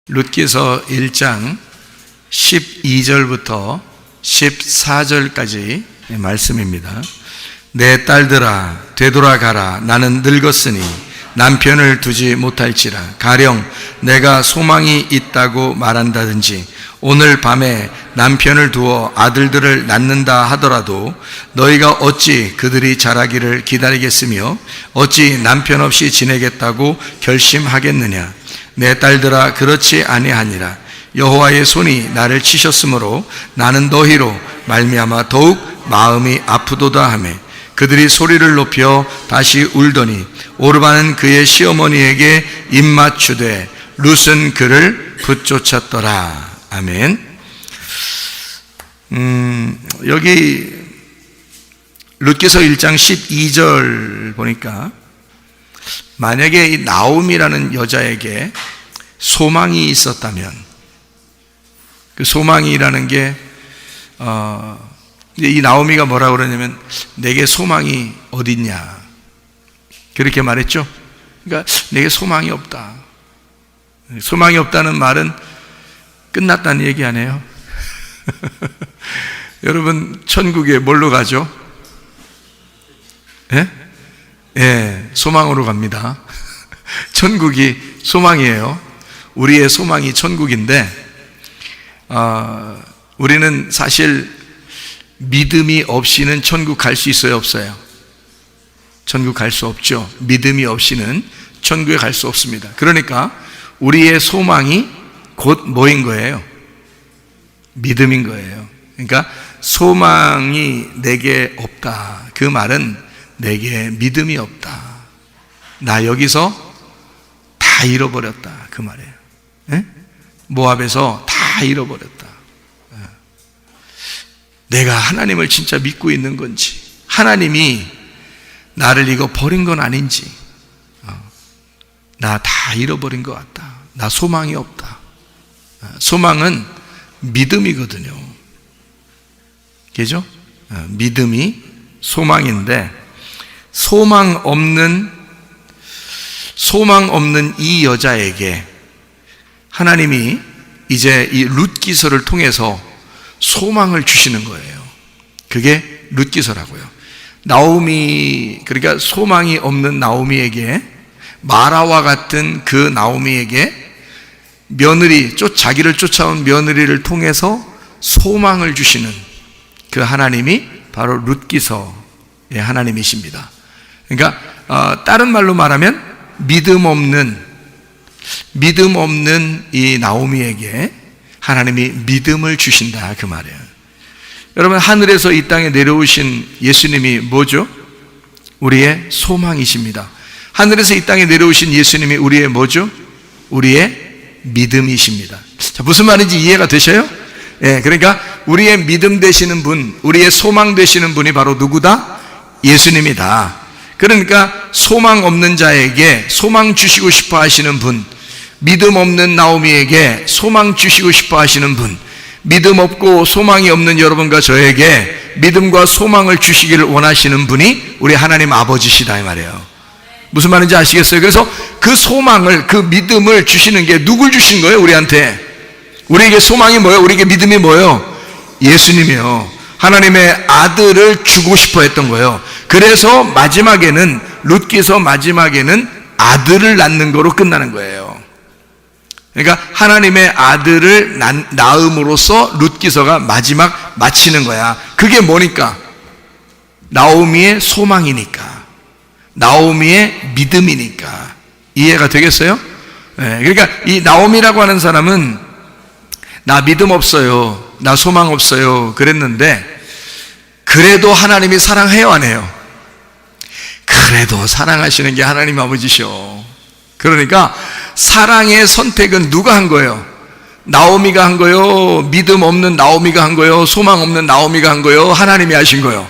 룻기서 1장 12절부터 14절까지 말씀입니다. 내 딸들아 되돌아가라. 나는 늙었으니 남편을 두지 못할지라. 가령 내가 소망이 있다고 말한다든지 오늘 밤에 남편을 두어 아들들을 낳는다 하더라도 너희가 어찌 그들이 자라기를 기다리겠으며 어찌 남편 없이 지내겠다고 결심하겠느냐. 내 딸들아 그렇지 아니하니라. 여호와의 손이 나를 치셨으므로 나는 너희로 말미암아 더욱 마음이 아프도다 하며 그들이 소리를 높여 다시 울더니 오르바는 그의 시어머니에게 입맞추되 룻은 그를 붙쫓았더라. 아멘. 여기 룻기서 1장 12절 보니까 만약에 이 나오미라는 여자에게 소망이 있었다면 그 소망이라는 게 이 나오미가 뭐라고 그러냐면 내게 소망이 어딨냐 그렇게 말했죠. 그러니까 내게 소망이 없다. 소망이 없다는 말은 끝났다는 얘기 아니에요. 여러분 천국에 뭘로 가죠? 예? 예, 소망으로 갑니다. 천국이 소망이에요. 우리의 소망이 천국인데 우리는 사실 믿음이 없이는 천국 갈 수 있어요, 없어요? 천국 갈 수 없죠. 믿음이 없이는 천국에 갈 수 없습니다. 그러니까 우리의 소망이 곧 뭐인 거예요? 믿음인 거예요. 그러니까 소망이 내게 없다. 그 말은 내게 믿음이 없다. 나 여기서 다 잃어버렸다. 그 말이에요. 예? 모압에서 다 잃어버렸다. 내가 하나님을 진짜 믿고 있는 건지, 하나님이 나를 이거 버린 건 아닌지, 나 다 잃어버린 것 같다. 나 소망이 없다. 소망은 믿음이거든요. 그죠? 믿음이 소망인데 소망 없는 이 여자에게 하나님이 이제 이 룻기서를 통해서 소망을 주시는 거예요. 그게 룻기서라고요. 나오미, 그러니까 소망이 없는 나오미에게, 마라와 같은 그 나오미에게 며느리, 자기를 쫓아온 며느리를 통해서 소망을 주시는 그 하나님이 바로 룻기서의 하나님이십니다. 그러니까 다른 말로 말하면 믿음 없는 이 나오미에게 하나님이 믿음을 주신다 그 말이에요. 여러분 하늘에서 이 땅에 내려오신 예수님이 뭐죠? 우리의 소망이십니다. 하늘에서 이 땅에 내려오신 예수님이 우리의 뭐죠? 우리의 믿음이십니다. 자, 무슨 말인지 이해가 되셔요? 예, 그러니까 우리의 믿음 되시는 분, 우리의 소망 되시는 분이 바로 누구다? 예수님이다. 그러니까 소망 없는 자에게 소망 주시고 싶어 하시는 분, 믿음 없는 나오미에게 소망 주시고 싶어 하시는 분, 믿음 없고 소망이 없는 여러분과 저에게 믿음과 소망을 주시기를 원하시는 분이 우리 하나님 아버지시다 이 말이에요. 무슨 말인지 아시겠어요? 그래서 그 소망을, 그 믿음을 주시는 게 누굴 주신 거예요? 우리한테. 우리에게 소망이 뭐예요? 우리에게 믿음이 뭐예요? 예수님이요. 하나님의 아들을 주고 싶어 했던 거예요. 그래서 마지막에는, 룻기서 마지막에는 아들을 낳는 거로 끝나는 거예요. 그러니까 하나님의 아들을 낳음으로써 룻기서가 마지막 마치는 거야. 그게 뭐니까? 나오미의 소망이니까, 나오미의 믿음이니까. 이해가 되겠어요? 네, 그러니까 이 나오미라고 하는 사람은 나 믿음 없어요, 나 소망 없어요 그랬는데 그래도 하나님이 사랑해요 안 해요? 그래도 사랑하시는 게 하나님 아버지셔. 그러니까 사랑의 선택은 누가 한 거예요? 나오미가 한 거예요? 믿음 없는 나오미가 한 거예요? 소망 없는 나오미가 한 거예요? 하나님이 하신 거예요.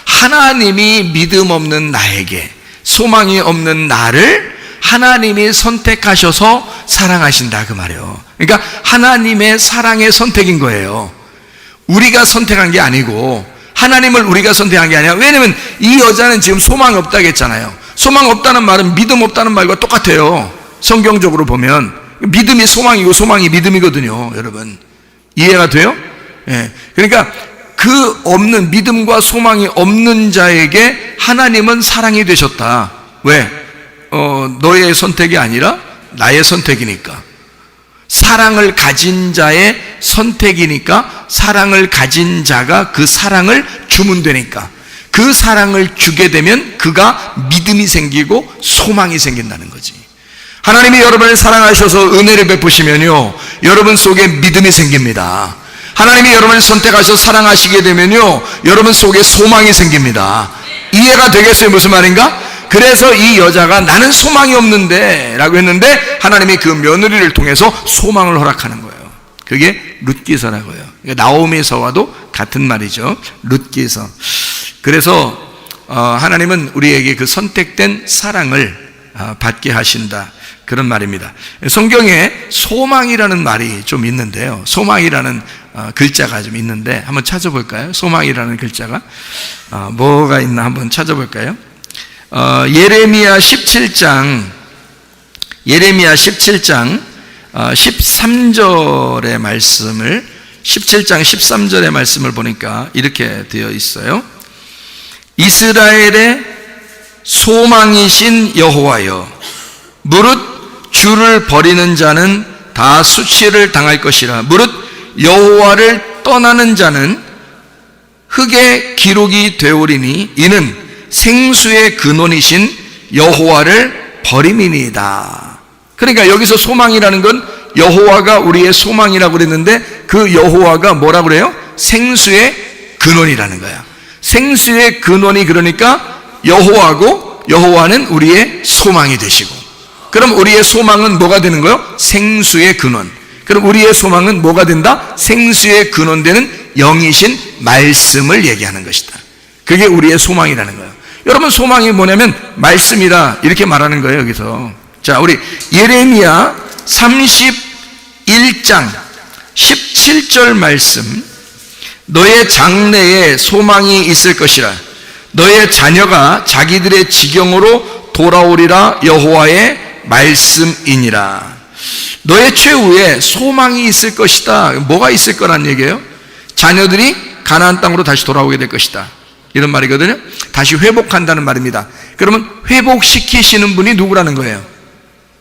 하나님이 믿음 없는 나에게, 소망이 없는 나를 하나님이 선택하셔서 사랑하신다 그 말이에요. 그러니까 하나님의 사랑의 선택인 거예요. 우리가 선택한 게 아니고 하나님을 우리가 선택한 게 아니야. 왜냐면 이 여자는 지금 소망이 없다고 했잖아요. 소망 없다는 말은 믿음 없다는 말과 똑같아요. 성경적으로 보면 믿음이 소망이고 소망이 믿음이거든요, 여러분. 이해가 돼요? 예. 그러니까 그 없는, 믿음과 소망이 없는 자에게 하나님은 사랑이 되셨다. 왜? 너의 선택이 아니라 나의 선택이니까. 사랑을 가진 자의 선택이니까, 사랑을 가진 자가 그 사랑을 주면 되니까, 그 사랑을 주게 되면 그가 믿음이 생기고 소망이 생긴다는 거지. 하나님이 여러분을 사랑하셔서 은혜를 베푸시면요, 여러분 속에 믿음이 생깁니다. 하나님이 여러분을 선택하셔서 사랑하시게 되면요, 여러분 속에 소망이 생깁니다. 이해가 되겠어요? 무슨 말인가? 그래서 이 여자가 나는 소망이 없는데 라고 했는데, 하나님이 그 며느리를 통해서 소망을 허락하는 거예요. 그게 룻기서라고요. 나오미서와도 같은 말이죠. 룻기서. 그래서 하나님은 우리에게 그 선택된 사랑을 받게 하신다, 그런 말입니다. 성경에 소망이라는 말이 좀 있는데요, 소망이라는 글자가 좀 있는데 한번 찾아볼까요? 소망이라는 글자가 뭐가 있나 한번 찾아볼까요? 예레미야 17장 13절의 말씀을, 17장 13절의 말씀을 보니까 이렇게 되어 있어요. 이스라엘의 소망이신 여호와여, 무릇 주를 버리는 자는 다 수치를 당할 것이라. 무릇 여호와를 떠나는 자는 흙의 기록이 되오리니 이는 생수의 근원이신 여호와를 버림이니이다. 그러니까 여기서 소망이라는 건 여호와가 우리의 소망이라고 그랬는데, 그 여호와가 뭐라고 그래요? 생수의 근원이라는 거야. 생수의 근원이 그러니까 여호와고, 여호와는 우리의 소망이 되시고, 그럼 우리의 소망은 뭐가 되는 거예요? 생수의 근원. 그럼 우리의 소망은 뭐가 된다? 생수의 근원되는 영이신 말씀을 얘기하는 것이다. 그게 우리의 소망이라는 거예요. 여러분, 소망이 뭐냐면 말씀이다, 이렇게 말하는 거예요, 여기서. 자, 우리 예레미야 31장 17절 말씀. 너의 장래에 소망이 있을 것이라. 너의 자녀가 자기들의 지경으로 돌아오리라. 여호와의 말씀이니라. 너의 최후에 소망이 있을 것이다. 뭐가 있을 거란 얘기예요? 자녀들이 가나안 땅으로 다시 돌아오게 될 것이다, 이런 말이거든요. 다시 회복한다는 말입니다. 그러면 회복시키시는 분이 누구라는 거예요?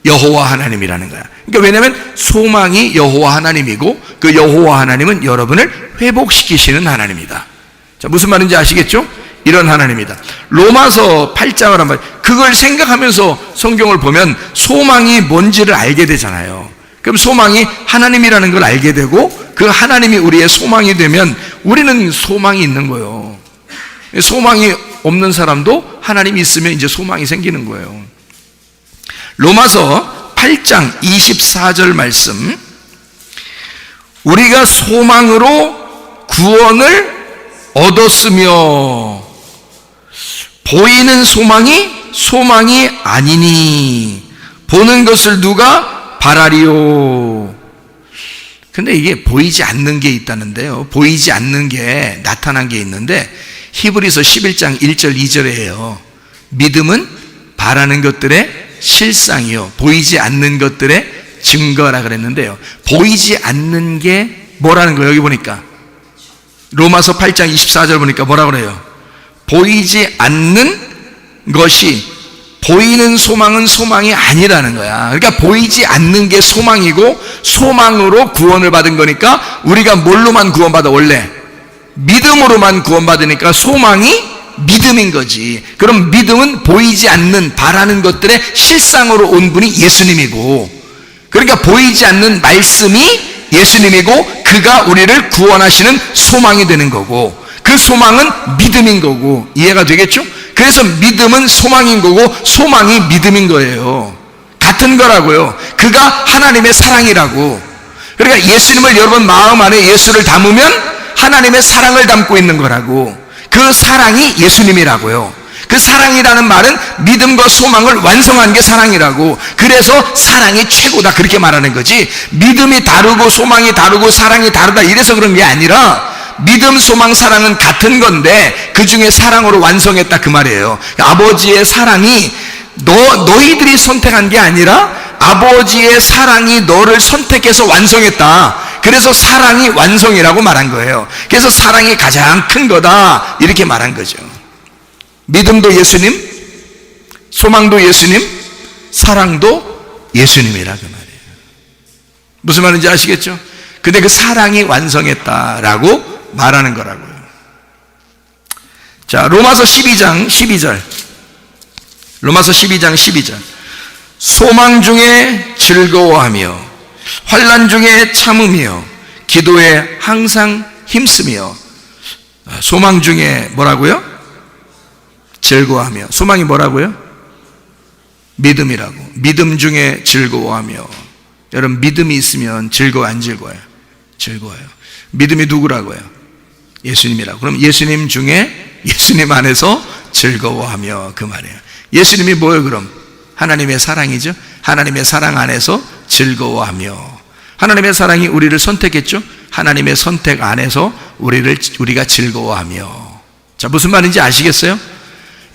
여호와 하나님이라는 거야. 그러니까 왜냐하면 소망이 여호와 하나님이고, 그 여호와 하나님은 여러분을 회복시키시는 하나님이다. 자, 무슨 말인지 아시겠죠? 이런 하나님이다. 로마서 8장을 한번, 그걸 생각하면서 성경을 보면 소망이 뭔지를 알게 되잖아요. 그럼 소망이 하나님이라는 걸 알게 되고, 그 하나님이 우리의 소망이 되면 우리는 소망이 있는 거예요. 소망이 없는 사람도 하나님이 있으면 이제 소망이 생기는 거예요. 로마서 8장 24절 말씀. 우리가 소망으로 구원을 얻었으며 보이는 소망이 아니니 보는 것을 누가 바라리요. 근데 이게 보이지 않는 게 있다는데요, 보이지 않는 게 나타난 게 있는데, 히브리서 11장 1절 2절에요. 믿음은 바라는 것들의 실상이요, 보이지 않는 것들의 증거라 그랬는데요, 보이지 않는 게 뭐라는 거예요? 여기 보니까 로마서 8장 24절 보니까 뭐라 그래요? 보이지 않는 것이, 보이는 소망은 소망이 아니라는 거야. 그러니까 보이지 않는 게 소망이고, 소망으로 구원을 받은 거니까, 우리가 뭘로만 구원받아? 원래 믿음으로만 구원받으니까 소망이 믿음인 거지. 그럼 믿음은 보이지 않는, 바라는 것들의 실상으로 온 분이 예수님이고, 그러니까 보이지 않는 말씀이 예수님이고, 그가 우리를 구원하시는 소망이 되는 거고, 그 소망은 믿음인 거고. 이해가 되겠죠? 그래서 믿음은 소망인 거고, 소망이 믿음인 거예요. 같은 거라고요. 그가 하나님의 사랑이라고. 그러니까 예수님을 여러분 마음 안에 예수를 담으면 하나님의 사랑을 담고 있는 거라고. 그 사랑이 예수님이라고요. 그 사랑이라는 말은 믿음과 소망을 완성한 게 사랑이라고. 그래서 사랑이 최고다, 그렇게 말하는 거지. 믿음이 다르고 소망이 다르고 사랑이 다르다 이래서 그런 게 아니라, 믿음, 소망, 사랑은 같은 건데 그 중에 사랑으로 완성했다, 그 말이에요. 아버지의 사랑이 너희들이 선택한 게 아니라 아버지의 사랑이 너를 선택해서 완성했다. 그래서 사랑이 완성이라고 말한 거예요. 그래서 사랑이 가장 큰 거다, 이렇게 말한 거죠. 믿음도 예수님, 소망도 예수님, 사랑도 예수님이라 그 말이에요. 무슨 말인지 아시겠죠? 근데 그 사랑이 완성했다라고 말하는 거라고요. 자, 로마서 12장 12절. 로마서 12장 12절. 소망 중에 즐거워하며 환난 중에 참으며 기도에 항상 힘쓰며. 소망 중에 뭐라고요? 즐거워하며. 소망이 뭐라고요? 믿음이라고. 믿음 중에 즐거워하며. 여러분, 믿음이 있으면 즐거워 안 즐거워요? 즐거워요. 믿음이 누구라고요? 예수님이라고. 그럼 예수님 중에, 예수님 안에서 즐거워하며, 그 말이에요. 예수님이 뭐예요 그럼? 하나님의 사랑이죠. 하나님의 사랑 안에서 즐거워하며. 하나님의 사랑이 우리를 선택했죠. 하나님의 선택 안에서 우리가 즐거워하며. 자, 무슨 말인지 아시겠어요?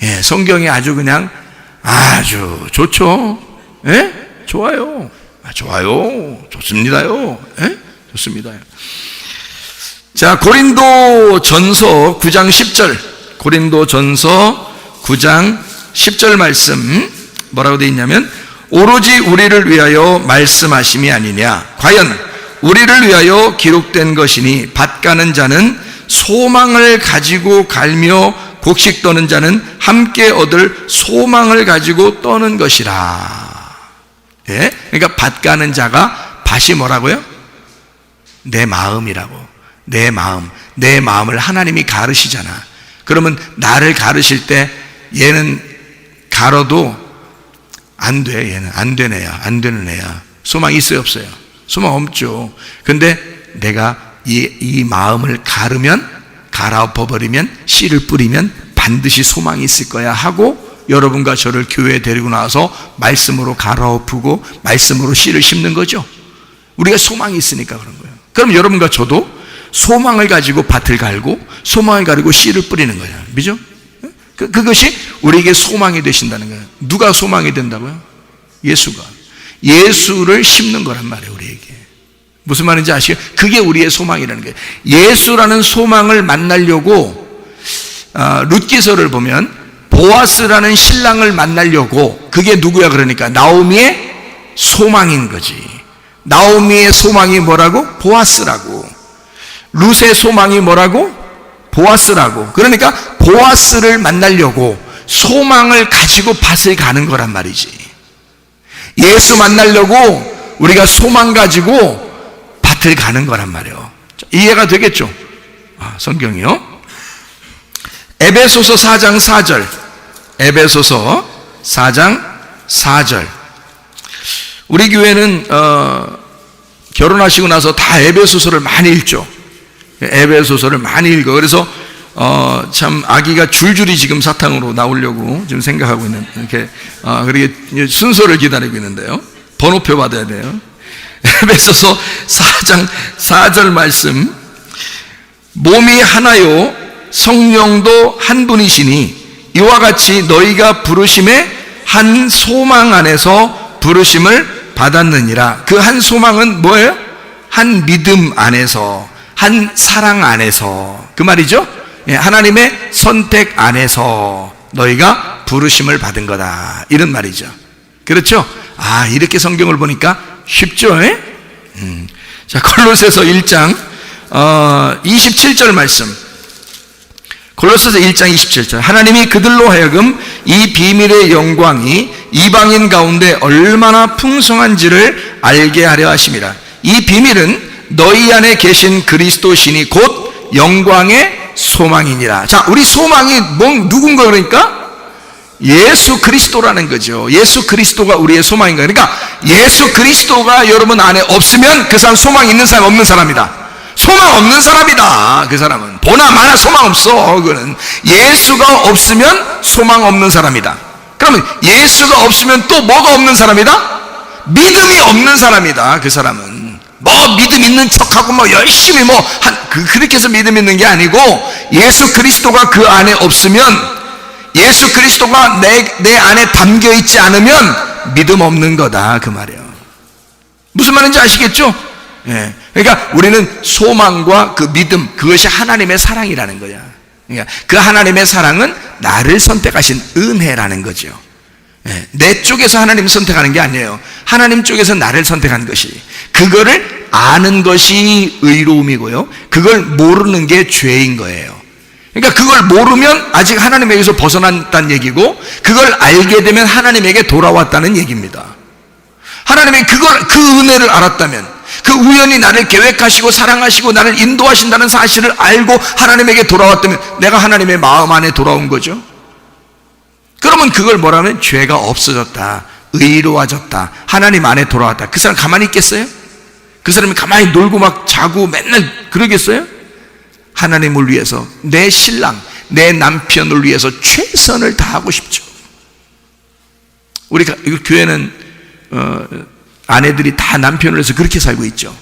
예, 성경이 아주 그냥 아주 좋죠. 예? 좋아요. 좋아요. 좋습니다요. 예? 좋습니다요. 자, 고린도 전서 9장 10절. 고린도 전서 9장 10절 말씀 뭐라고 되어 있냐면, 오로지 우리를 위하여 말씀하심이 아니냐. 과연 우리를 위하여 기록된 것이니 밭가는 자는 소망을 가지고 갈며 곡식 떠는 자는 함께 얻을 소망을 가지고 떠는 것이라. 예? 그러니까 밭가는 자가, 밭이 뭐라고요? 내 마음이라고. 내 마음. 내 마음을 하나님이 가르시잖아. 그러면 나를 가르실 때 얘는 가로도 안 돼. 얘는 안 되는 애야. 안 되는 애야. 소망 있어요 없어요? 소망 없죠. 근데 내가 이 마음을 가르면, 갈아엎어버리면, 씨를 뿌리면 반드시 소망이 있을 거야 하고 여러분과 저를 교회에 데리고 나와서 말씀으로 갈아엎고 말씀으로 씨를 심는 거죠. 우리가 소망이 있으니까 그런 거예요. 그럼 여러분과 저도 소망을 가지고 밭을 갈고 소망을 가지고 씨를 뿌리는 거예요. 그죠? 그것이 우리에게 소망이 되신다는 거예요. 누가 소망이 된다고요? 예수가. 예수를 심는 거란 말이에요, 우리에게. 무슨 말인지 아시죠? 그게 우리의 소망이라는 거예요. 예수라는 소망을 만나려고 룻기서를 보면 보아스라는 신랑을 만나려고, 그게 누구야 그러니까 나오미의 소망인 거지. 나오미의 소망이 뭐라고? 보아스라고. 룻의 소망이 뭐라고? 보아스라고. 그러니까 보아스를 만나려고 소망을 가지고 밭을 가는 거란 말이지. 예수 만나려고 우리가 소망 가지고 밭을 가는 거란 말이에요. 이해가 되겠죠? 성경이요. 에베소서 4장 4절. 에베소서 4장 4절. 우리 교회는 결혼하시고 나서 다 에베소서를 많이 읽죠. 에베소서를 많이 읽어. 그래서 참 아기가 줄줄이 지금 사탕으로 나오려고 지금 생각하고 있는, 이렇게 그렇게 순서를 기다리고 있는데요. 번호표 받아야 돼요. 에베소서 4장 4절 말씀. 몸이 하나요 성령도 한 분이시니 이와 같이 너희가 부르심의 한 소망 안에서 부르심을 받았느니라. 그 한 소망은 뭐예요? 한 믿음 안에서, 한 사랑 안에서, 그 말이죠. 하나님의 선택 안에서 너희가 부르심을 받은 거다, 이런 말이죠. 그렇죠? 이렇게 성경을 보니까 쉽죠? 자, 골로새서 1장 27절 말씀. 골로새서 1장 27절. 하나님이 그들로 하여금 이 비밀의 영광이 이방인 가운데 얼마나 풍성한지를 알게 하려 하심이라. 이 비밀은 너희 안에 계신 그리스도 신이 곧 영광의 소망이니라. 자, 우리 소망이 누군가 그러니까? 예수 그리스도라는 거죠. 예수 그리스도가 우리의 소망인 거예요. 그러니까 예수 그리스도가 여러분 안에 없으면 그 사람 소망 있는 사람 없는 사람이다. 소망 없는 사람이다. 그 사람은 보나 마나 소망 없어. 그거는 예수가 없으면 소망 없는 사람이다. 그러면 예수가 없으면 또 뭐가 없는 사람이다? 믿음이 없는 사람이다. 그 사람은 믿음 있는 척하고 열심히 그렇게 해서 믿음 있는 게 아니고, 예수 그리스도가 그 안에 없으면, 예수 그리스도가 내 안에 담겨 있지 않으면 믿음 없는 거다 그 말이에요. 무슨 말인지 아시겠죠? 예. 그러니까 우리는 소망과 그 믿음, 그것이 하나님의 사랑이라는 거야. 그러니까 그 하나님의 사랑은 나를 선택하신 은혜라는 거죠. 예. 내 쪽에서 하나님 선택하는 게 아니에요. 하나님 쪽에서 나를 선택한 것이, 그거를 아는 것이 의로움이고요, 그걸 모르는 게 죄인 거예요. 그러니까 그걸 모르면 아직 하나님에게서 벗어났다는 얘기고, 그걸 알게 되면 하나님에게 돌아왔다는 얘기입니다. 하나님이 그 은혜를 알았다면, 그 우연히 나를 계획하시고 사랑하시고 나를 인도하신다는 사실을 알고 하나님에게 돌아왔다면 내가 하나님의 마음 안에 돌아온 거죠. 그러면 그걸 뭐라면 죄가 없어졌다, 의로워졌다, 하나님 안에 돌아왔다. 그 사람 가만히 있겠어요? 그 사람이 가만히 놀고 막 자고 맨날 그러겠어요? 하나님을 위해서, 내 신랑, 내 남편을 위해서 최선을 다하고 싶죠. 우리 교회는 아내들이 다 남편을 위해서 그렇게 살고 있죠.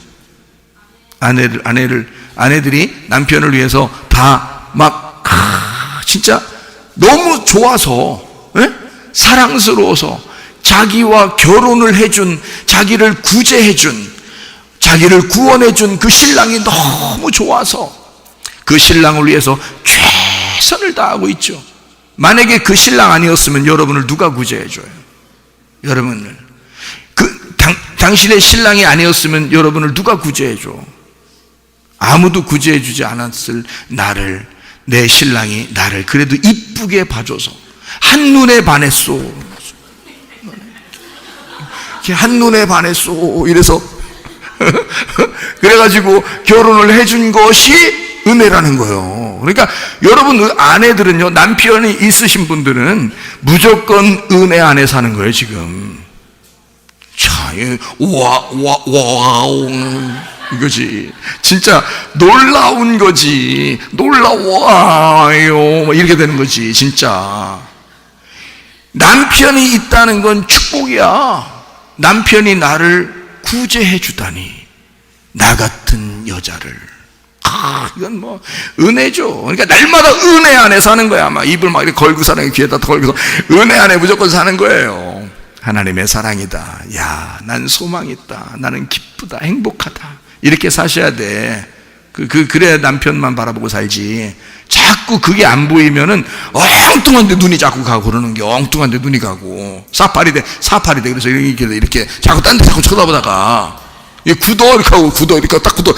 아내들이 남편을 위해서 다 막 진짜 너무 좋아서, 사랑스러워서 자기와 결혼을 해준, 자기를 구제해준, 자기를 구원해준 그 신랑이 너무 좋아서 그 신랑을 위해서 최선을 다하고 있죠. 만약에 그 신랑 아니었으면 여러분을 누가 구제해줘요? 여러분을. 당신의 신랑이 아니었으면 여러분을 누가 구제해줘? 아무도 구제해주지 않았을 나를, 내 신랑이 나를 그래도 이쁘게 봐줘서 한눈에 반했소, 한눈에 반했소 이래서 그래가지고 결혼을 해준 것이 은혜라는 거예요. 그러니까 여러분 아내들은요, 남편이 있으신 분들은 무조건 은혜 안에 사는 거예요 지금. 자, 와우 이거지. 진짜 놀라운 거지. 놀라워요 이렇게 되는 거지. 진짜 남편이 있다는 건 축복이야. 남편이 나를 구제해 주다니, 나 같은 여자를. 이건 뭐 은혜죠. 그러니까 날마다 은혜 안에 사는 거야. 막 입을 막 이렇게 걸고 사는, 귀에다 걸고서 은혜 안에 무조건 사는 거예요. 하나님의 사랑이다. 야, 난 소망이 있다. 나는 기쁘다. 행복하다. 이렇게 사셔야 돼. 그래야 남편만 바라보고 살지. 자꾸 그게 안 보이면은 엉뚱한데 눈이 자꾸 가고 그러는 게, 엉뚱한데 눈이 가고 사파리 돼. 그래서 이렇게 자꾸 딴 데 자꾸 쳐다보다가 굳어 이렇게 하고, 굳어 이렇게 딱 굳어.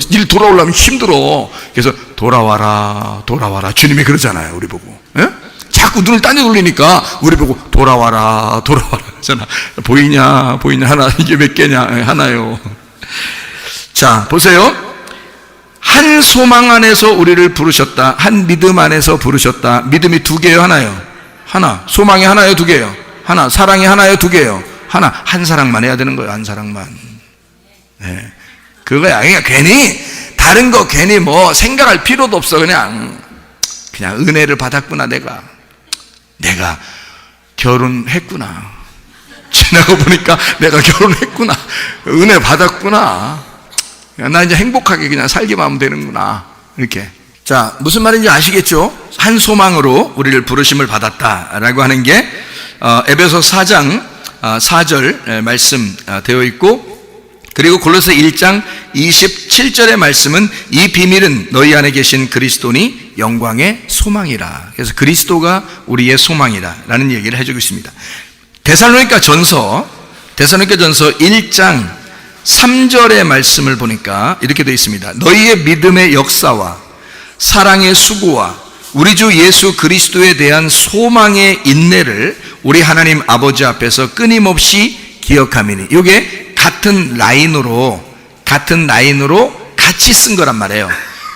일 돌아오려면 힘들어. 그래서 돌아와라 주님이 그러잖아요 우리 보고. 예? 자꾸 눈을 딴 데 돌리니까 우리 보고 돌아와라 하잖아. 보이냐 하나. 이게 몇 개냐? 하나요. 자, 보세요. 한 소망 안에서 우리를 부르셨다. 한 믿음 안에서 부르셨다. 믿음이 두 개요, 하나요? 하나. 소망이 하나요, 두 개요? 하나. 사랑이 하나요, 두 개요? 하나. 한 사랑만 해야 되는 거예요, 한 사랑만. 네. 그거야. 그러니까 괜히 다른 거 괜히 뭐 생각할 필요도 없어. 그냥 은혜를 받았구나. 내가 결혼했구나. 지나고 보니까 내가 결혼했구나. 은혜 받았구나. 나 이제 행복하게 그냥 살기만 하면 되는구나. 이렇게. 자, 무슨 말인지 아시겠죠? 한 소망으로 우리를 부르심을 받았다라고 하는 게 에베소 4장 4절 말씀 되어 있고, 그리고 골로새 1장 27절의 말씀은 이 비밀은 너희 안에 계신 그리스도니 영광의 소망이라. 그래서 그리스도가 우리의 소망이다 라는 얘기를 해주고 있습니다. 데살로니가 전서 1장 3절의 말씀을 보니까 이렇게 되어 있습니다. 너희의 믿음의 역사와 사랑의 수고와 우리 주 예수 그리스도에 대한 소망의 인내를 우리 하나님 아버지 앞에서 끊임없이 기억하미니. 이게 같은 라인으로 같이 쓴 거란 말이에요.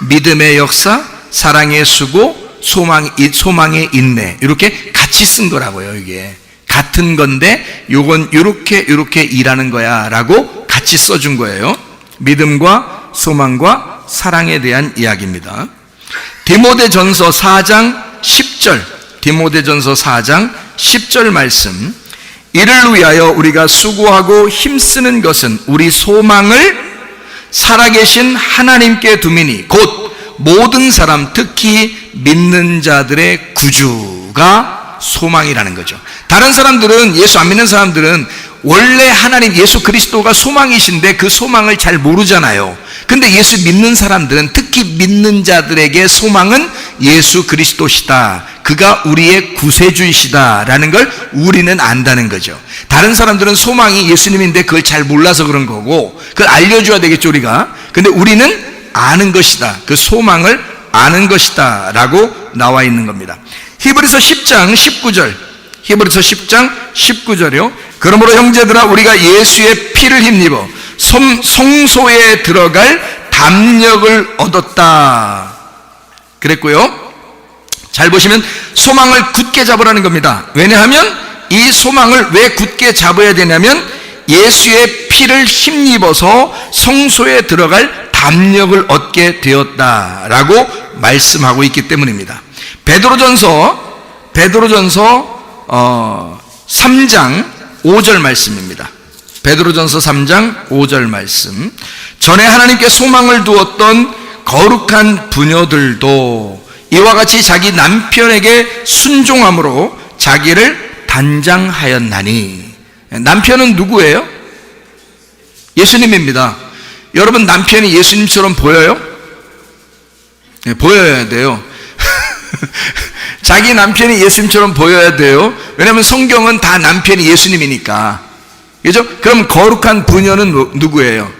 믿음의 역사, 사랑의 수고, 소망의 인내, 이렇게 같이 쓴 거라고요. 이게 같은 건데 요건 요렇게 일하는 거야 라고 같이 써준 거예요. 믿음과 소망과 사랑에 대한 이야기입니다. 디모데전서 4장 10절 말씀. 이를 위하여 우리가 수고하고 힘쓰는 것은 우리 소망을 살아계신 하나님께 두미니 곧 모든 사람, 특히 믿는 자들의 구주가 소망이라는 거죠. 다른 사람들은, 예수 안 믿는 사람들은 원래 하나님 예수 그리스도가 소망이신데 그 소망을 잘 모르잖아요. 근데 예수 믿는 사람들은, 특히 믿는 자들에게 소망은 예수 그리스도시다, 그가 우리의 구세주이시다 라는 걸 우리는 안다는 거죠. 다른 사람들은 소망이 예수님인데 그걸 잘 몰라서 그런 거고, 그걸 알려줘야 되겠죠 우리가. 근데 우리는 아는 것이다, 그 소망을 아는 것이다 라고 나와 있는 겁니다. 히브리서 10장 19절, 히브리서 10장 19절이요. 그러므로 형제들아, 우리가 예수의 피를 힘입어 성소에 들어갈 담력을 얻었다 그랬고요. 잘 보시면 소망을 굳게 잡으라는 겁니다. 왜냐하면 이 소망을 왜 굳게 잡아야 되냐면 예수의 피를 힘입어서 성소에 들어갈 담력을 얻게 되었다라고 말씀하고 있기 때문입니다. 베드로전서 3장 5절 말씀입니다. 베드로전서 3장 5절 말씀. 전에 하나님께 소망을 두었던 거룩한 부녀들도 이와 같이 자기 남편에게 순종함으로 자기를 단장하였나니. 남편은 누구예요? 예수님입니다. 여러분, 남편이 예수님처럼 보여요? 네, 보여야 돼요. 자기 남편이 예수님처럼 보여야 돼요. 왜냐하면 성경은 다 남편이 예수님이니까. 그죠? 그럼 거룩한 부녀는 누구예요?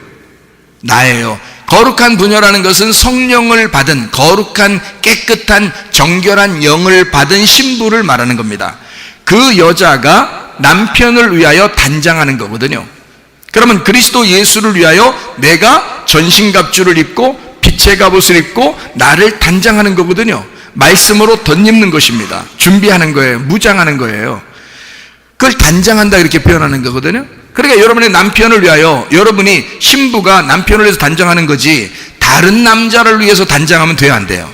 나예요. 거룩한 부녀라는 것은 성령을 받은, 거룩한 깨끗한 정결한 영을 받은 신부를 말하는 겁니다. 그 여자가 남편을 위하여 단장하는 거거든요. 그러면 그리스도 예수를 위하여 내가 전신갑주를 입고 빛의 갑옷을 입고 나를 단장하는 거거든요. 말씀으로 덧입는 것입니다. 준비하는 거예요. 무장하는 거예요. 그걸 단장한다 이렇게 표현하는 거거든요. 그러니까 여러분의 남편을 위하여, 여러분이 신부가 남편을 위해서 단장하는 거지 다른 남자를 위해서 단장하면 돼요, 안 돼요?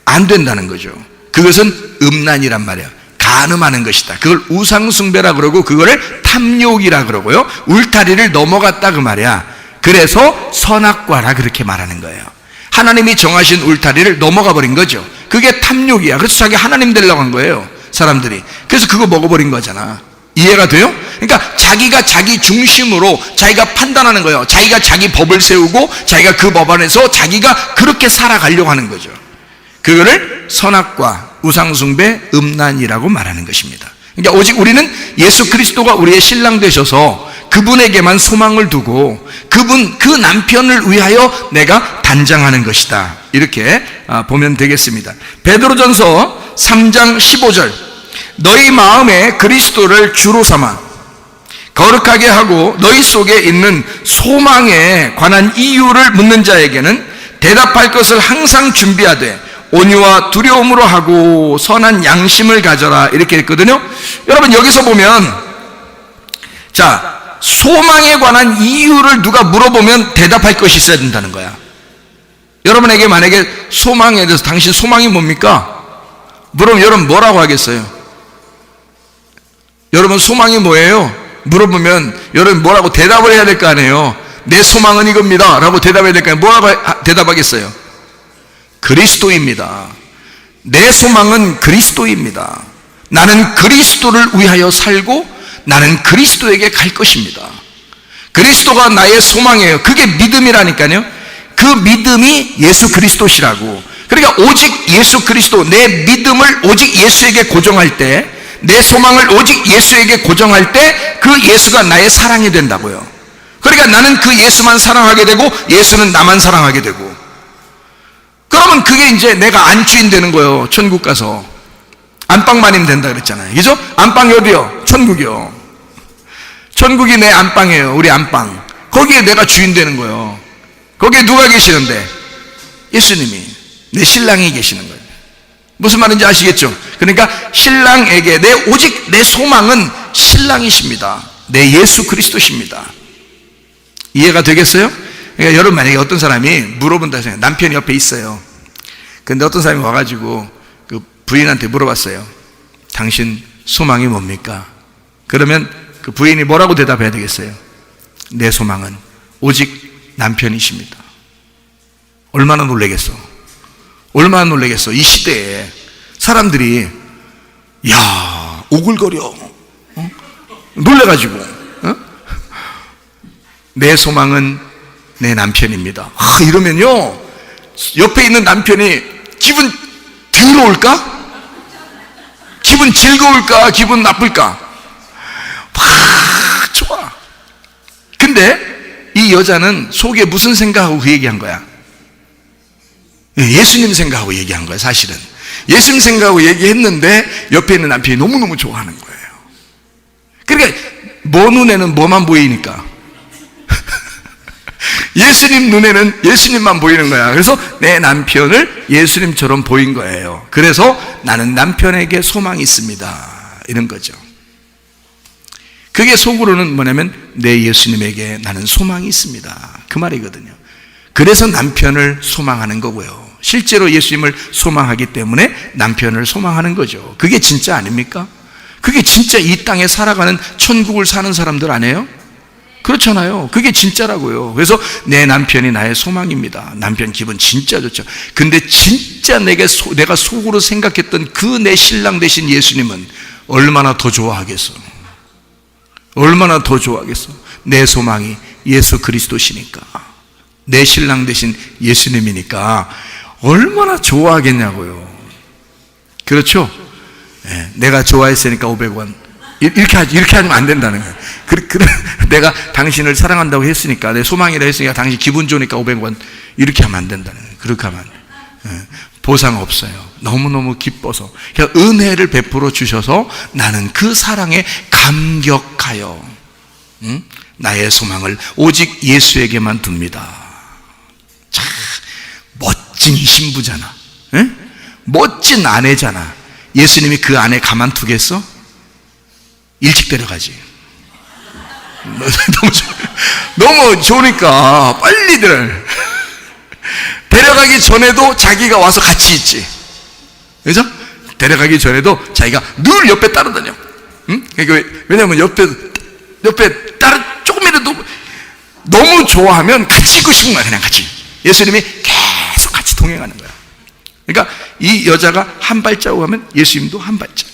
안 된다는 거죠. 그것은 음란이란 말이에요. 간음하는 것이다. 그걸 우상숭배라 그러고 그거를 탐욕이라 그러고요. 울타리를 넘어갔다 그 말이야. 그래서 선악과라 그렇게 말하는 거예요. 하나님이 정하신 울타리를 넘어가 버린 거죠. 그게 탐욕이야. 그래서 자기 하나님 되려고 한 거예요, 사람들이. 그래서 그거 먹어버린 거잖아. 이해가 돼요? 그러니까 자기가 자기 중심으로 자기가 판단하는 거예요. 자기가 자기 법을 세우고 자기가 그 법 안에서 자기가 그렇게 살아가려고 하는 거죠. 그거를 선악과, 우상숭배, 음란이라고 말하는 것입니다. 그러니까 오직 우리는 예수 그리스도가 우리의 신랑 되셔서 그분에게만 소망을 두고 그 남편을 위하여 내가 단장하는 것이다, 이렇게 보면 되겠습니다. 베드로전서 3장 15절. 너희 마음에 그리스도를 주로 삼아 거룩하게 하고 너희 속에 있는 소망에 관한 이유를 묻는 자에게는 대답할 것을 항상 준비하되 온유와 두려움으로 하고 선한 양심을 가져라, 이렇게 했거든요. 여러분, 여기서 보면, 자, 소망에 관한 이유를 누가 물어보면 대답할 것이 있어야 된다는 거야. 여러분에게 만약에 소망에 대해서 당신 소망이 뭡니까? 물어보면 여러분 뭐라고 하겠어요? 여러분 소망이 뭐예요? 물어보면 여러분 뭐라고 대답을 해야 될 거 아니에요? 내 소망은 이겁니다 라고 대답해야 될 거 아니에요? 뭐라고 대답하겠어요? 그리스도입니다. 내 소망은 그리스도입니다. 나는 그리스도를 위하여 살고 나는 그리스도에게 갈 것입니다. 그리스도가 나의 소망이에요. 그게 믿음이라니까요. 그 믿음이 예수 그리스도시라고. 그러니까 오직 예수 그리스도, 내 믿음을 오직 예수에게 고정할 때, 내 소망을 오직 예수에게 고정할 때 그 예수가 나의 사랑이 된다고요. 그러니까 나는 그 예수만 사랑하게 되고 예수는 나만 사랑하게 되고, 그러면 그게 이제 내가 안주인 되는 거예요. 천국 가서 안방마님 된다 그랬잖아요. 그죠? 안방이 어디요? 천국이요. 천국이 내 안방이에요. 우리 안방. 거기에 내가 주인 되는 거예요. 거기에 누가 계시는데? 예수님이, 내 신랑이 계시는 거예요. 무슨 말인지 아시겠죠? 그러니까 신랑에게 오직 내 소망은 신랑이십니다. 내 예수 그리스도십니다. 이해가 되겠어요? 그러니까 여러분, 만약에 어떤 사람이 물어본다 생각해요. 남편이 옆에 있어요. 근데 어떤 사람이 와가지고 그 부인한테 물어봤어요. 당신 소망이 뭡니까? 그러면 그 부인이 뭐라고 대답해야 되겠어요? 내 소망은 오직 남편이십니다. 얼마나 놀라겠어? 얼마나 놀라겠어? 이 시대에 사람들이 야, 오글거려. 놀래가지고. 내 소망은 내 남편입니다. 이러면요, 옆에 있는 남편이 기분 더러울까? 기분 즐거울까? 기분 나쁠까? 좋아. 근데 이 여자는 속에 무슨 생각하고 그 얘기한 거야? 예수님 생각하고 얘기한 거야, 사실은. 예수님 생각하고 얘기했는데 옆에 있는 남편이 너무너무 좋아하는 거예요. 그러니까 뭐 눈에는 뭐만 보이니까 예수님 눈에는 예수님만 보이는 거야. 그래서 내 남편을 예수님처럼 보인 거예요. 그래서 나는 남편에게 소망이 있습니다, 이런 거죠. 그게 속으로는 뭐냐면 내 예수님에게 나는 소망이 있습니다, 그 말이거든요. 그래서 남편을 소망하는 거고요. 실제로 예수님을 소망하기 때문에 남편을 소망하는 거죠. 그게 진짜 아닙니까? 그게 진짜 이 땅에 살아가는 천국을 사는 사람들 아니에요? 그렇잖아요. 그게 진짜라고요. 그래서 내 남편이 나의 소망입니다. 남편 기분 진짜 좋죠. 근데 진짜 내가 속으로 생각했던 그 내 신랑 되신 예수님은 얼마나 더 좋아하겠어. 얼마나 더 좋아하겠어. 내 소망이 예수 그리스도시니까, 내 신랑 되신 예수님이니까 얼마나 좋아하겠냐고요. 그렇죠? 네, 내가 좋아했으니까 500원. 이렇게 하면 안 된다는 거예요. 내가 당신을 사랑한다고 했으니까, 내 소망이라 했으니까 당신 기분 좋으니까 500원. 이렇게 하면 안 된다는 거예요. 그렇게 하면 보상 없어요. 너무너무 기뻐서. 그러니까 은혜를 베풀어 주셔서 나는 그 사랑에 감격하여 나의 소망을 오직 예수에게만 둡니다. 참 멋진 신부잖아. 멋진 아내잖아. 예수님이 그 아내 가만두겠어? 일찍 데려가지. 너무 좋으니까 빨리들 데려가기 전에도 자기가 와서 같이 있지. 그죠? 데려가기 전에도 자기가 늘 옆에 따라다녀. 왜냐면 옆에 조금이라도 너무 좋아하면 같이 있고 싶은 거야. 그냥 같이. 예수님이 계속 같이 동행하는 거야. 그러니까 이 여자가 한 발자국 하면 예수님도 한 발자국,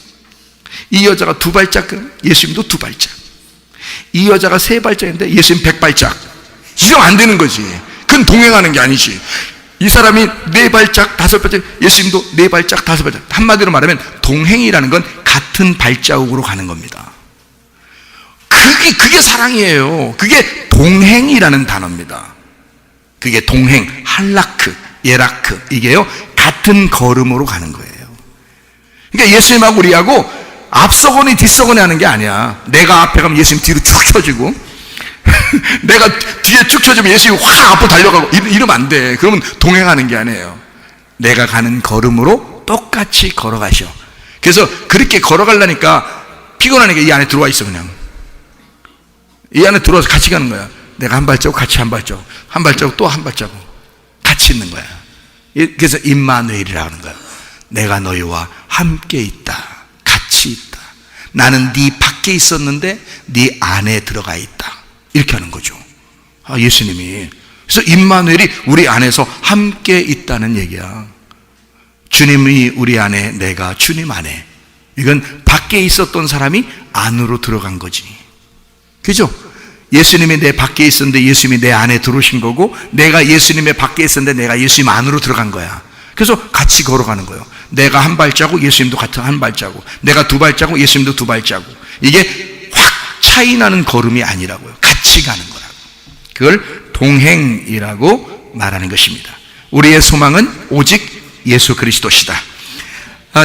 이 여자가 두 발짝 하면 예수님도 두 발짝, 이 여자가 세 발짝인데 예수님 100발짝. 이러면 안 되는 거지. 그건 동행하는 게 아니지. 이 사람이 네 발짝, 다섯 발짝, 예수님도 네 발짝, 다섯 발짝. 한마디로 말하면 동행이라는 건 같은 발자국으로 가는 겁니다. 그게 사랑이에요. 그게 동행이라는 단어입니다. 그게 동행, 할라크, 예라크, 이게요, 같은 걸음으로 가는 거예요. 그러니까 예수님하고 우리하고 앞서거니 뒤서거니 하는 게 아니야. 내가 앞에 가면 예수님 뒤로 축 쳐지고 내가 뒤에 축 쳐지면 예수님이 확 앞으로 달려가고 이러면 안 돼. 그러면 동행하는 게 아니에요. 내가 가는 걸음으로 똑같이 걸어가셔. 그래서 그렇게 걸어가려니까 피곤하니까 이 안에 들어와 있어. 그냥 이 안에 들어와서 같이 가는 거야. 내가 한 발자국, 같이 한 발자국, 한 발자국, 또 한 발자국 같이 있는 거야. 그래서 임마누엘이라고 하는 거야. 내가 너희와 함께 있다, 같이 있다. 나는 네 밖에 있었는데 네 안에 들어가 있다, 이렇게 하는 거죠. 예수님이. 그래서 임마누엘이 우리 안에서 함께 있다는 얘기야. 주님이 우리 안에, 내가 주님 안에. 이건 밖에 있었던 사람이 안으로 들어간 거지. 그죠? 예수님이 내 밖에 있었는데 예수님이 내 안에 들어오신 거고, 내가 예수님의 밖에 있었는데 내가 예수님 안으로 들어간 거야. 그래서 같이 걸어가는 거예요. 내가 한 발자국, 예수님도 같은 한 발자국. 내가 두 발자국, 예수님도 두 발자국. 이게 확 차이 나는 걸음이 아니라고요. 같이 가는 거라고. 그걸 동행이라고 말하는 것입니다. 우리의 소망은 오직 예수 그리스도시다.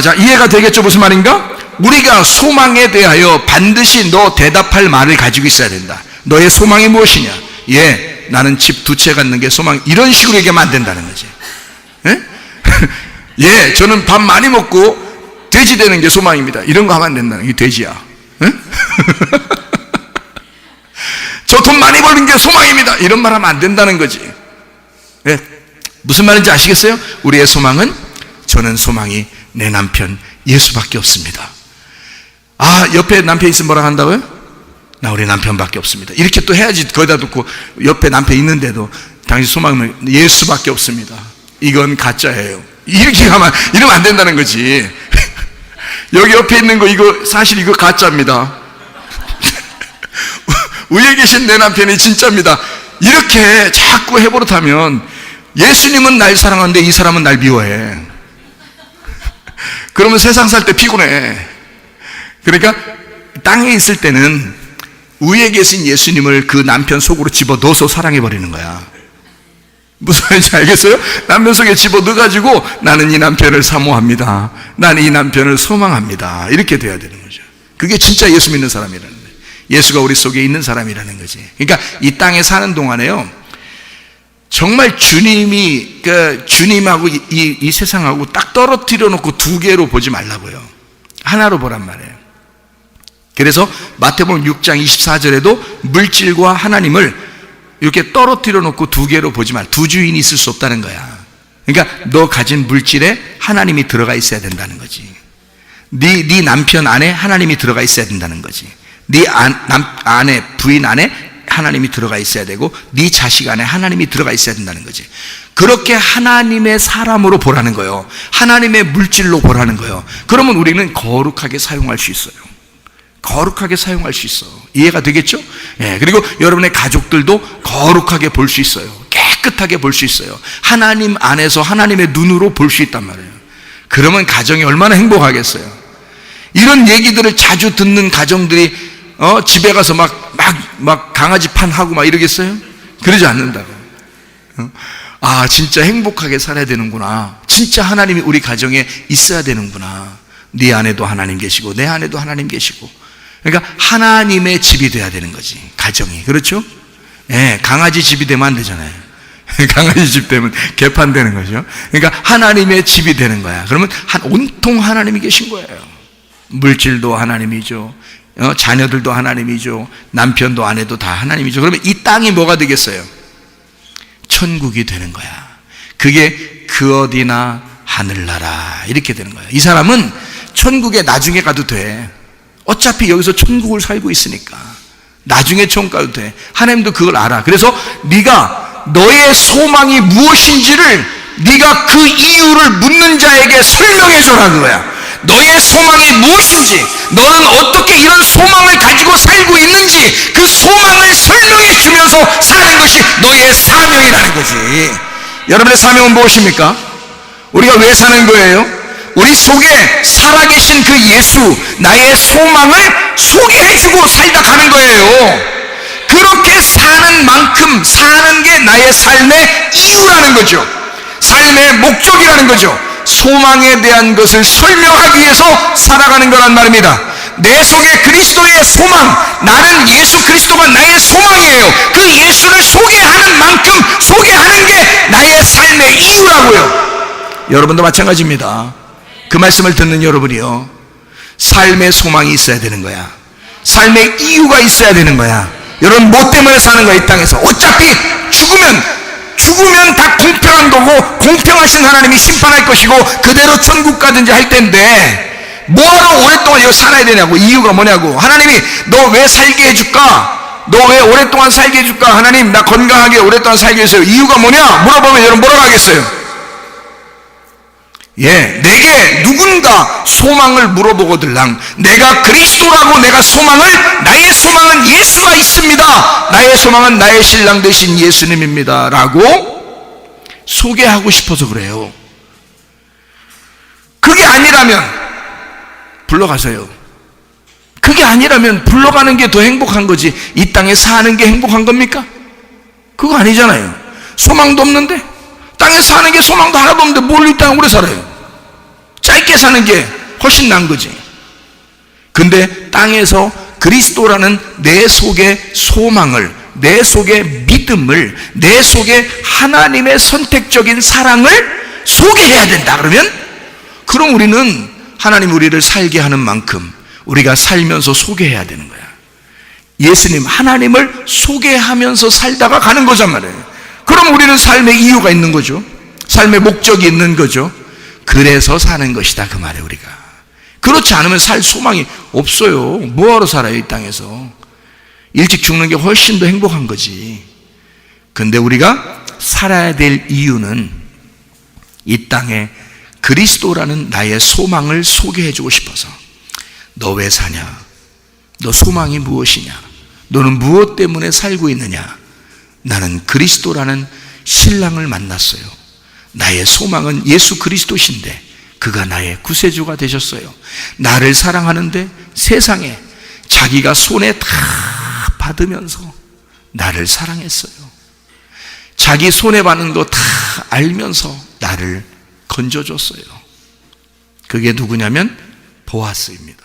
자, 이해가 되겠죠? 무슨 말인가? 우리가 소망에 대하여 반드시 너 대답할 말을 가지고 있어야 된다. 너의 소망이 무엇이냐? 예, 나는 집 두 채 갖는 게 소망. 이런 식으로 얘기하면 안 된다는 거지. 예? 예, 저는 밥 많이 먹고 돼지 되는 게 소망입니다. 이런 거 하면 안 된다는 게 돼지야. 예? 저 돈 많이 버는 게 소망입니다. 이런 말 하면 안 된다는 거지. 예? 무슨 말인지 아시겠어요? 우리의 소망은, 저는 소망이 내 남편 예수밖에 없습니다. 옆에 남편 있으면 뭐라 한다고요? 나 우리 남편밖에 없습니다. 이렇게 또 해야지. 거기다 놓고 옆에 남편 있는데도 당신 소망은 예수밖에 없습니다. 이건 가짜예요. 이렇게 하면, 이러면 안 된다는 거지. 여기 옆에 있는 거 이거 사실 이거 가짜입니다. 위에 계신 내 남편이 진짜입니다. 이렇게 자꾸 해버릇하면 예수님은 날 사랑하는데 이 사람은 날 미워해. 그러면 세상 살 때 피곤해. 그러니까 땅에 있을 때는 위에 계신 예수님을 그 남편 속으로 집어넣어서 사랑해버리는 거야. 무슨 말인지 알겠어요? 남편 속에 집어넣어가지고 나는 이 남편을 사모합니다. 나는 이 남편을 소망합니다. 이렇게 돼야 되는 거죠. 그게 진짜 예수 믿는 사람이라는 거예요. 예수가 우리 속에 있는 사람이라는 거지. 그러니까 이 땅에 사는 동안에요, 정말 주님이, 주님하고 이 세상하고 딱 떨어뜨려 놓고 두 개로 보지 말라고요. 하나로 보란 말이에요. 그래서 마태복음 6장 24절에도 물질과 하나님을 이렇게 떨어뜨려 놓고 두 개로 보지 말. 두 주인이 있을 수 없다는 거야. 그러니까 너 가진 물질에 하나님이 들어가 있어야 된다는 거지. 네 남편 안에 하나님이 들어가 있어야 된다는 거지. 네 안에, 부인 안에 하나님이 들어가 있어야 되고 네 자식 안에 하나님이 들어가 있어야 된다는 거지. 그렇게 하나님의 사람으로 보라는 거예요. 하나님의 물질로 보라는 거예요. 그러면 우리는 거룩하게 사용할 수 있어요. 거룩하게 사용할 수 있어. 이해가 되겠죠? 예, 그리고 여러분의 가족들도 거룩하게 볼 수 있어요. 깨끗하게 볼 수 있어요. 하나님 안에서 하나님의 눈으로 볼 수 있단 말이에요. 그러면 가정이 얼마나 행복하겠어요. 이런 얘기들을 자주 듣는 가정들이 집에 가서 막 강아지 판하고 막 이러겠어요? 그러지 않는다고. 아, 진짜 행복하게 살아야 되는구나. 진짜 하나님이 우리 가정에 있어야 되는구나. 네 안에도 하나님 계시고 내 안에도 하나님 계시고. 그러니까 하나님의 집이 돼야 되는 거지, 가정이. 그렇죠? 예, 강아지 집이 되면 안 되잖아요. 강아지 집 되면 개판되는 거죠. 그러니까 하나님의 집이 되는 거야. 그러면 온통 하나님이 계신 거예요. 물질도 하나님이죠. 자녀들도 하나님이죠. 남편도 아내도 다 하나님이죠. 그러면 이 땅이 뭐가 되겠어요? 천국이 되는 거야. 그게 그 어디나 하늘나라 이렇게 되는 거야. 이 사람은 천국에 나중에 가도 돼. 어차피 여기서 천국을 살고 있으니까 나중에 천국 가도 돼. 하나님도 그걸 알아. 그래서 네가 너의 소망이 무엇인지를 네가 그 이유를 묻는 자에게 설명해 주라는 거야. 너의 소망이 무엇인지, 너는 어떻게 이런 소망을 가지고 살고 있는지 그 소망을 설명해 주면서 사는 것이 너의 사명이라는 거지. 여러분의 사명은 무엇입니까? 우리가 왜 사는 거예요? 우리 속에 살아계신 그 예수, 나의 소망을 소개해주고 살다 가는 거예요. 그렇게 사는 만큼 사는 게 나의 삶의 이유라는 거죠. 삶의 목적이라는 거죠. 소망에 대한 것을 설명하기 위해서 살아가는 거란 말입니다. 내 속에 그리스도의 소망, 나는 예수 그리스도가 나의 소망이에요. 그 예수를 소개하는 만큼 소개하는 게 나의 삶의 이유라고요. 여러분도 마찬가지입니다. 그 말씀을 듣는 여러분이요, 삶의 소망이 있어야 되는 거야. 삶의 이유가 있어야 되는 거야. 여러분 뭐 때문에 사는 거야? 이 땅에서 어차피 죽으면 다 공평한 거고 공평하신 하나님이 심판할 것이고 그대로 천국 가든지 할 텐데 뭐하러 오랫동안 여기 살아야 되냐고. 이유가 뭐냐고. 하나님이 너 왜 살게 해줄까? 너 왜 오랫동안 살게 해줄까? 하나님 나 건강하게 오랫동안 살게 해주세요. 이유가 뭐냐? 물어보면 여러분 뭐라고 하겠어요? 예, 내게 누군가 소망을 물어보거들랑 내가 그리스도라고 내가 나의 소망은 예수가 있습니다. 나의 소망은 나의 신랑 되신 예수님입니다 라고 소개하고 싶어서 그래요. 그게 아니라면 불러가세요. 그게 아니라면 불러가는 게 더 행복한 거지 이 땅에 사는 게 행복한 겁니까? 그거 아니잖아요. 소망도 없는데, 땅에 사는 게 소망도 하나도 없는데 뭘 이 땅에 오래 살아요? 짧게 사는 게 훨씬 나은 거지. 근데 땅에서 그리스도라는 내 속의 소망을, 내 속의 믿음을, 내 속의 하나님의 선택적인 사랑을 소개해야 된다 그러면, 그럼 우리는 하나님 우리를 살게 하는 만큼 우리가 살면서 소개해야 되는 거야. 예수님 하나님을 소개하면서 살다가 가는 거란 말이에요. 그럼 우리는 삶의 이유가 있는 거죠. 삶의 목적이 있는 거죠. 그래서 사는 것이다 그 말이에요. 우리가 그렇지 않으면 살 소망이 없어요. 뭐하러 살아요 이 땅에서. 일찍 죽는 게 훨씬 더 행복한 거지. 근데 우리가 살아야 될 이유는 이 땅에 그리스도라는 나의 소망을 소개해주고 싶어서, 너 왜 사냐? 너 소망이 무엇이냐? 너는 무엇 때문에 살고 있느냐? 나는 그리스도라는 신랑을 만났어요. 나의 소망은 예수 그리스도신데 그가 나의 구세주가 되셨어요. 나를 사랑하는데 세상에 자기가 손에 다 받으면서 나를 사랑했어요. 자기 손에 받는 거 다 알면서 나를 건져줬어요. 그게 누구냐면 보아스입니다.